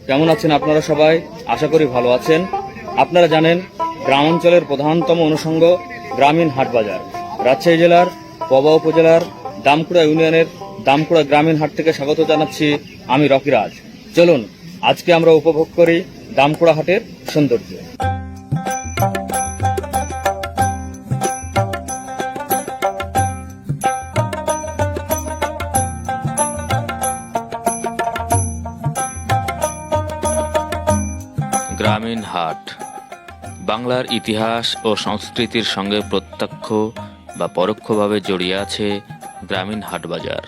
কেমন আছেন আপনারা সবাই? আশা করি ভালো আছেন। আপনারা জানেন গ্রামাঞ্চলের প্রধানতম অনুষঙ্গ গ্রামীণ হাট বাজার। রাজশাহী জেলার পবা উপজেলার দামকুড়া ইউনিয়নের দামকুড়া গ্রামীণ হাট থেকে স্বাগত জানাচ্ছি আমি রকিরাজ। চলুন আজকে আমরা উপভোগ করি দামকুড়া হাটের সৌন্দর্য। গ্রামীণ হাট বাংলার ইতিহাস ও সংস্কৃতির সঙ্গে প্রত্যক্ষ বা পরোক্ষভাবে জড়িয়ে আছে গ্রামীণ হাট বাজার।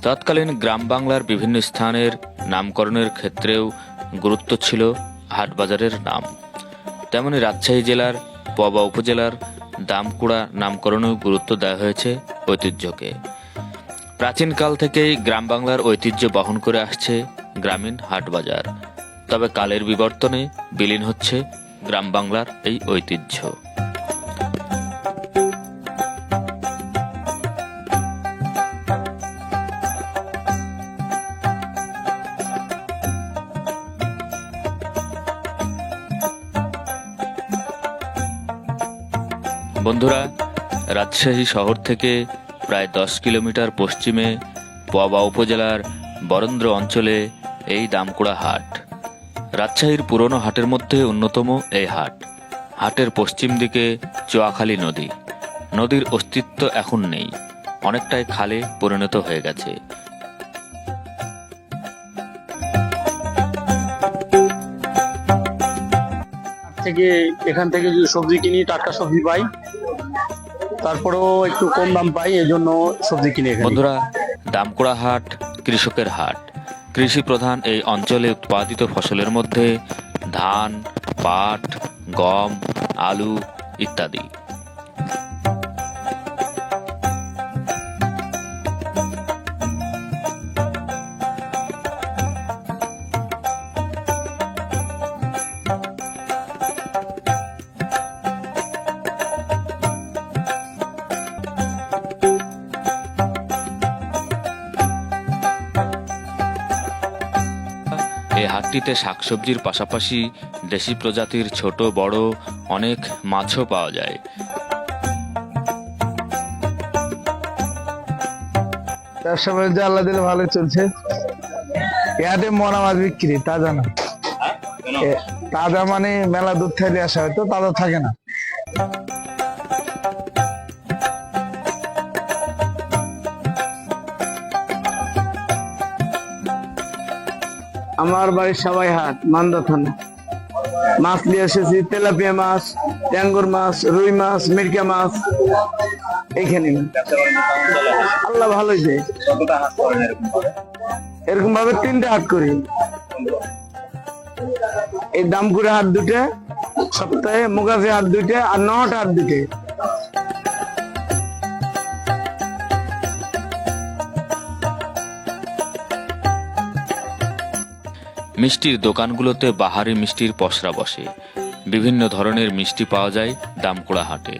তৎকালীন গ্রাম বাংলার বিভিন্ন স্থানের নামকরণের ক্ষেত্রেও গুরুত্ব ছিল হাট বাজারের নাম। তেমনি রাজশাহী জেলার পবা উপজেলার দামকুড়া নামকরণেও গুরুত্ব দেওয়া হয়েছে ঐতিহ্যকে। প্রাচীনকাল থেকেই গ্রাম বাংলার ঐতিহ্য বহন করে আসছে গ্রামীণ হাট বাজার। তবে কালের বিবর্তনে বিলীন হচ্ছে গ্রাম বাংলার এই ঐতিহ্য। বন্ধুরা, রাজশাহী শহর থেকে প্রায় 10 কিলোমিটার পশ্চিমে পবা উপজেলার বরেন্দ্র অঞ্চলে এই দামকুড়া হাট। রাজশাহীর পুরনো হাটের মধ্যে অন্যতম এই হাট। হাটের পশ্চিম দিকে চোয়াখালী নদী। নদীর অস্তিত্ব এখন নেই, অনেকটাই খালে পরিণত হয়ে গেছে। এখান থেকে যদি সবজি কিনি, টাটকা সবজি পাই, তারপরেও একটু কম দাম পাই, এই জন্য সবজি কিনে। বন্ধুরা, দামকুড়া হাট কৃষকের হাট। কৃষি প্রধান এই অঞ্চলে উৎপাদিত ফসলের মধ্যে ধান, পাট, গম, আলু ইত্যাদি। এই হাটটিতে শাকসবজির পাশাপাশি দেশি প্রজাতির ছোট বড় অনেক মাছও পাওয়া যায়। ব্যবসা বাণিজ্য আল্লাহ দিলে ভালো চলছে। হাটে মরা মাছ বিক্রি, তাজা না। তাজা মানে মেলা দুধ থেকে আসা হয়, তো তাজা থাকে না। আমার বাড়ির সবাই হাট মান্দা থানা। মাছ নিয়ে এসেছি, তেলাপিয়া মাছ, ট্যাঙ্গর মাছ, রুই মাছ, মিরকা মাছ। এইখানে আল্লাহ ভালোই দেয়। এরকম ভাবে 3টে হাট করি। এই দামকুড়া হাট 2টে সপ্তাহে, মুগাফি হাট 2টে, আর নহটা হাট 2টে। মিষ্টির দোকানগুলোতে বাহারি মিষ্টির পসরা বসে। বিভিন্ন ধরনের মিষ্টি পাওয়া যায় দামকুড়া হাটে।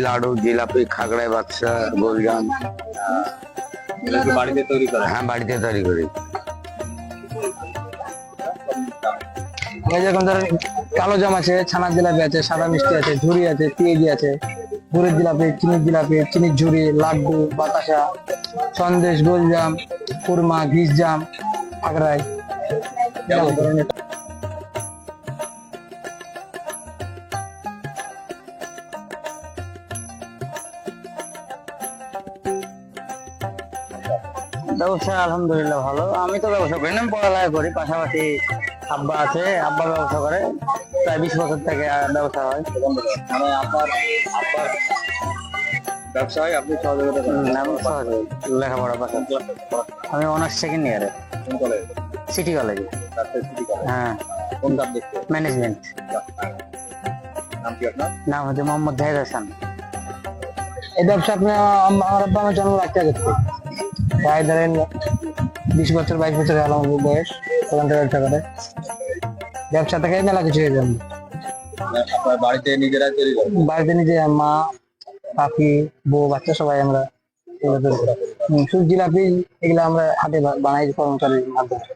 লাডু, জিলাপি, খাগড়াই বাদশা, গোলজাম বাড়িতে তৈরি করা? হ্যাঁ, বাড়িতে তৈরি করি। যেরকম ধরেন কালো জাম আছে, ছানার জিলাপি আছে, সাদা মিষ্টি আছে, ঝুড়ি আছে, পেঁয়াজি আছে, গুড়ের জিলাপি, চিনির ঝুড়ি, লাড্ডু, বাতাসা, সন্দেশ, গোলজাম, কুরমা, ঘিস জাম, আগ্রাই। ব্যবসা আলহামদুলিল্লাহ ভালো। আমি তো ব্যবসা করি না, আমি পড়ালেখা করি। পাশাপাশি আব্বা আছে, আব্বা ব্যবসা করে। প্রায় 20 বছর থেকে ব্যবসা হয়। মানে আপনার ব্যবসায় আপনি সহযোগিতা করেন? আমি সহযোগী, লেখাপড়া পাশে। আমি অনার্স 2nd ইয়ারে সিটি কলেজে। হ্যাঁ, কোন সাবজেক্ট? ম্যানেজমেন্ট। নাম কি আপনার? নাম হচ্ছে মোহাম্মদ জাহিদ হাসান। এই ব্যবসা আপনি আমার আব্বা আমার জন্ম রাখতে গেছে, প্রায় ধরেন 20 বছর 22 বছর হলো আমার বয়স। ওখান থেকে ব্যবসা করে, ব্যবসা থেকে মেলা কিছু হয়ে যাবে। আপনার বাড়িতে নিজেরা তৈরি করেন? বাড়িতে নিজে মা, কাকি, বউ, বাচ্চা সবাই আমরা এগুলো তৈরি করি। সুজি, জিলাপি এগুলো আমরা হাতে বানাই কর্মচারীর মাধ্যমে।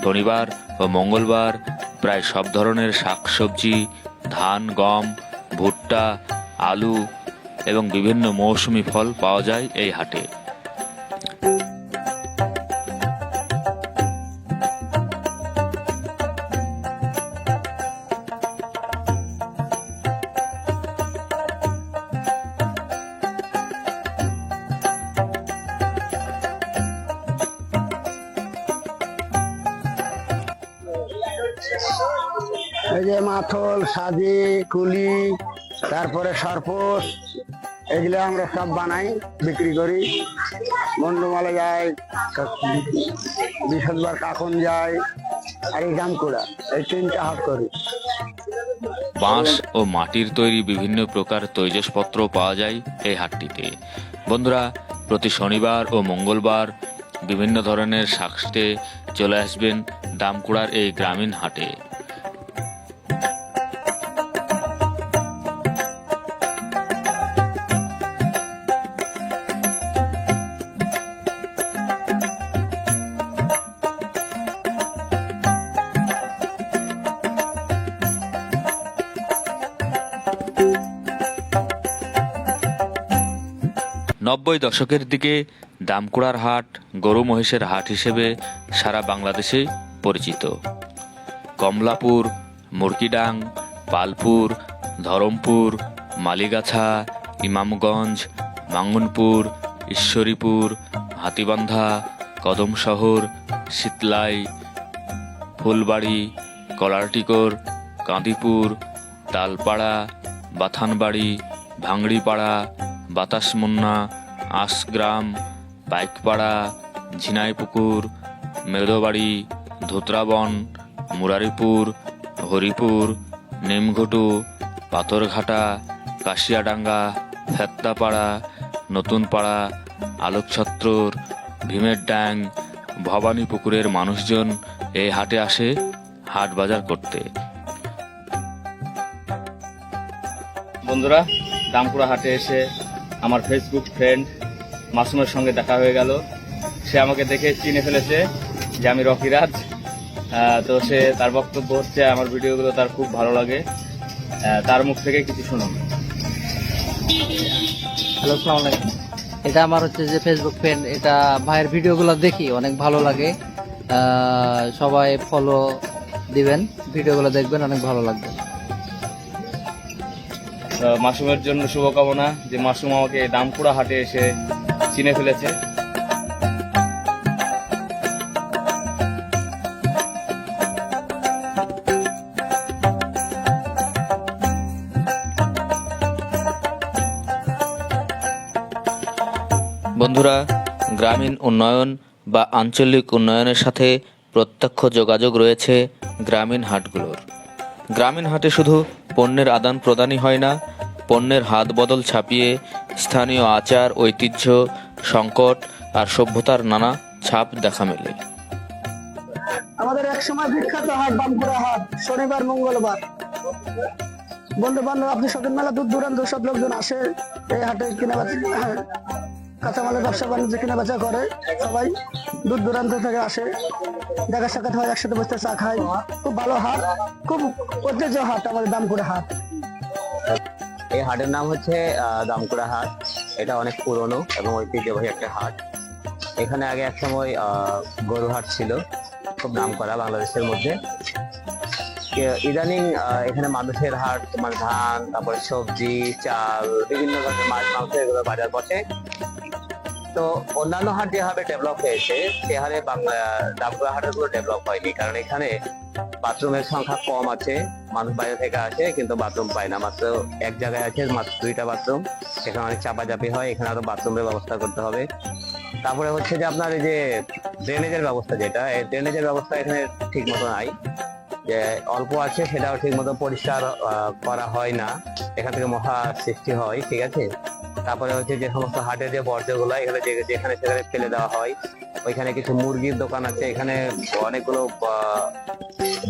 শনিবার ও মঙ্গলবার প্রায় সব ধরনের শাকসবজি, ধান, গম, ভুট্টা, আলু এবং বিভিন্ন মৌসুমী ফল পাওয়া যায় এই হাটে। এই যে মাথল, সাজি, কুলি, তারপরে সরপোষ, এগুলো আমরা সব বানাই, বিক্রি করি। মন্ডমালা যায়, বৃহস্পতিবার কাকন যায়, আর এই জামকুড়া, এই 3টা হাট করি। বাঁশ ও মাটির তৈরি বিভিন্ন প্রকার তৈজসপত্র পাওয়া যায় এই হাটটিতে। বন্ধুরা, প্রতি শনিবার ও মঙ্গলবার বিভিন্ন ধরনের শাকসে চলে আসবেন দামকুড়ার এই গ্রামীণ হাটে। নব্বই দশকের দিকে দামকুড়ার হাট গরু মহিষের হাট হিসেবে সারা বাংলাদেশে পরিচিত। কমলাপুর, মুরগিডাং, পালপুর, ধরমপুর, মালিগাছা, ইমামগঞ্জ, মাঙ্গনপুর, ঈশ্বরীপুর, হাতিবান্ধা, কদমশহর, শীতলাই, ফুলবাড়ি, কলারটিকর, কাঁদিপুর, তালপাড়া, বাথানবাড়ি, ভাঙড়িপাড়া, বাতাসমুন্না, আশগ্রাম, পাইকপাড়া, ঝিনাইপুকুর, মেদোবাড়ি, ধুতরাবন, মুরারিপুর, হরিপুর, নিমঘটু, পাথরঘাটা, কাশিয়াডাঙ্গা, ফেত্তাপাড়া, নতুনপাড়া, আলোকছত্রর, ভীমের ড্যাং, ভবানীপুকুরের মানুষজন এই হাটে আসে হাট বাজার করতে। বন্ধুরা, দামকুড়া হাটে এসে আমার ফেসবুক ফ্রেন্ড মাসুমের সঙ্গে দেখা হয়ে গেল। সে আমাকে দেখে চিনে ফেলেছে যে আমি রকিরাজ। তো সে তার বক্তব্য হচ্ছে আমার ভিডিওগুলো তার খুব ভালো লাগে। তার মুখ থেকে কিছু শুনুন। হ্যালো, আসসালামু আলাইকুম। এটা আমার হচ্ছে যে ফেসবুক ফ্রেন্ড। এটা ভাইয়ের ভিডিওগুলো দেখি, অনেক ভালো লাগে। সবাই ফলো দিবেন, ভিডিওগুলো দেখবেন, অনেক ভালো লাগবে। মাসুমের জন্য শুভকামনা যে মাসুম আমাকে দামকুড়া হাটে এসে চিনে ফেলেছে। বন্ধুরা, গ্রামীণ উন্নয়ন বা আঞ্চলিক উন্নয়নের সাথে প্রত্যক্ষ যোগাযোগ রয়েছে গ্রামীণ হাটগুলোর। গ্রামীণ হাটে শুধু পণ্যের আদান প্রদানই হয় না, পণ্যের হাত বদল ছাপিয়ে স্থানীয় আচার, ঐতিহ্য, সংকট আর সভ্যতার নানা ছাপ দেখা মেলে। আমাদের একসময় বিখ্যাত হাট দামকুড়া হাট, শনিবার মঙ্গলবার। বন্ধু বান্ধব, আপনি স্বজন মেলা, দূর দূরান্ত সব লোকজন আসে এই হাটে কিনে কাঁচামালের ব্যবসা বাণিজ্য কেনা বেচা করে সবাই, দূর দূরান্ত থেকে আসে, দেখা সাক্ষাৎ হয়, একসাথে বসতে চা খায়। খুব ভালো হাট, খুব ঐতিহ্য হাট আমাদের দামকুড়া হাট। এই হাটের নাম হচ্ছে দামকুড়া হাট। এটা অনেক পুরনো এবং ঐতিহ্যবাহী একটা হাট। এখানে আগে এক সময় গরু হাট ছিল, খুব নাম করা বাংলাদেশের মধ্যে। ইদানিং এখানে মানুষের হাট, তোমার ধান, তারপরে সবজি, চাল, বিভিন্ন ধরনের মাছ মাংস এগুলো বাজার বসে। তো অন্যান্য হাট যেভাবে ডেভেলপ হয়েছে সে হারে দামকুড়া হাটের গুলো ডেভেলপ হয়নি, কারণ এখানে বাথরুমের সংখ্যা কম আছে। মানুষ বাইরে থেকে আসে কিন্তু বাথরুম পায় না, মাত্র এক জায়গায় আছে মাত্র 2টা বাথরুম। সেখানে অনেক চাপাচাপি হয়, এখানে আরো বাথরুমের ব্যবস্থা করতে হবে। তারপরে হচ্ছে যে আপনার এই যে ড্রেনেজের ব্যবস্থা, যেটা এই ড্রেনেজের ব্যবস্থা এখানে ঠিক মতো নাই, যে অল্প আছে সেটাও ঠিক মতো পরিষ্কার করা হয় না, এখান থেকে মহা সৃষ্টি হয়। ঠিক আছে, তারপরে হচ্ছে যে সমস্ত হাটের যে বর্জ্যগুলো এখানে যেখানে সেখানে ফেলে দেওয়া হয়। ওইখানে কিছু মুরগির দোকান আছে, এখানে অনেকগুলো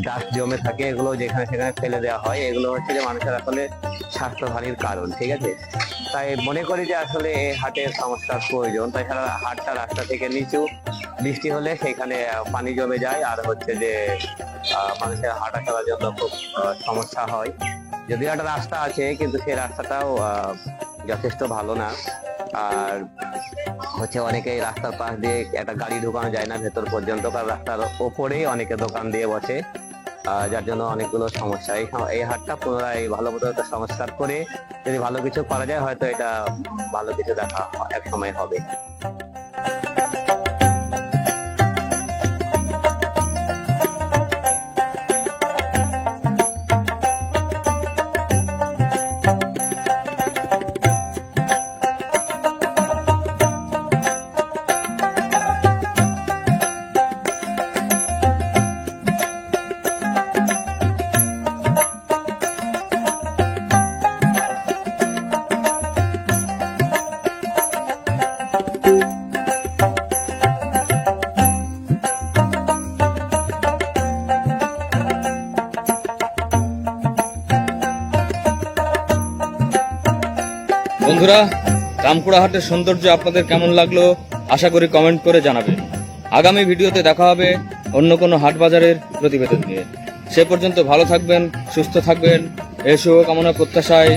ডাস্ট জমে থাকে, এগুলো যেখানে সেখানে ফেলে দেওয়া হয়। এগুলো হচ্ছে যে মানুষের আসলে স্বাস্থ্যহানির কারণ। ঠিক আছে, তাই মনে করি যে আসলে এই হাটের সংস্কার প্রয়োজন। তাছাড়া হাটটা রাস্তা থেকে নিচু, বৃষ্টি হলে সেখানে পানি জমে যায়, আর হচ্ছে যে মানুষের হাঁটা চলার জন্য খুব সমস্যা হয়। যদিও একটা রাস্তা আছে কিন্তু সেই রাস্তাটাও যথেষ্ট ভালো না। আর হচ্ছে অনেকে রাস্তার পাশ দিয়ে একটা গাড়ি ঢুকানো যায় না ভেতর পর্যন্ত, কারণ রাস্তার ওপরেই অনেকে দোকান দিয়ে বসে, যার জন্য অনেকগুলো সমস্যা। এই হাটটা পুনরায় ভালো মতো একটা সংস্কার করে যদি ভালো কিছু করা যায়, হয়তো এটা ভালো কিছু দেখা এক সময় হবে। বন্ধুরা, দামকুড়া হাটের সৌন্দর্য আপনাদের কেমন লাগলো আশা করি কমেন্ট করে জানাবেন। আগামী ভিডিওতে দেখা হবে অন্য কোনো হাট বাজারের প্রতিবেদন নিয়ে। সে পর্যন্ত ভালো থাকবেন, সুস্থ থাকবেন, এই শুভকামনা প্রত্যাশায়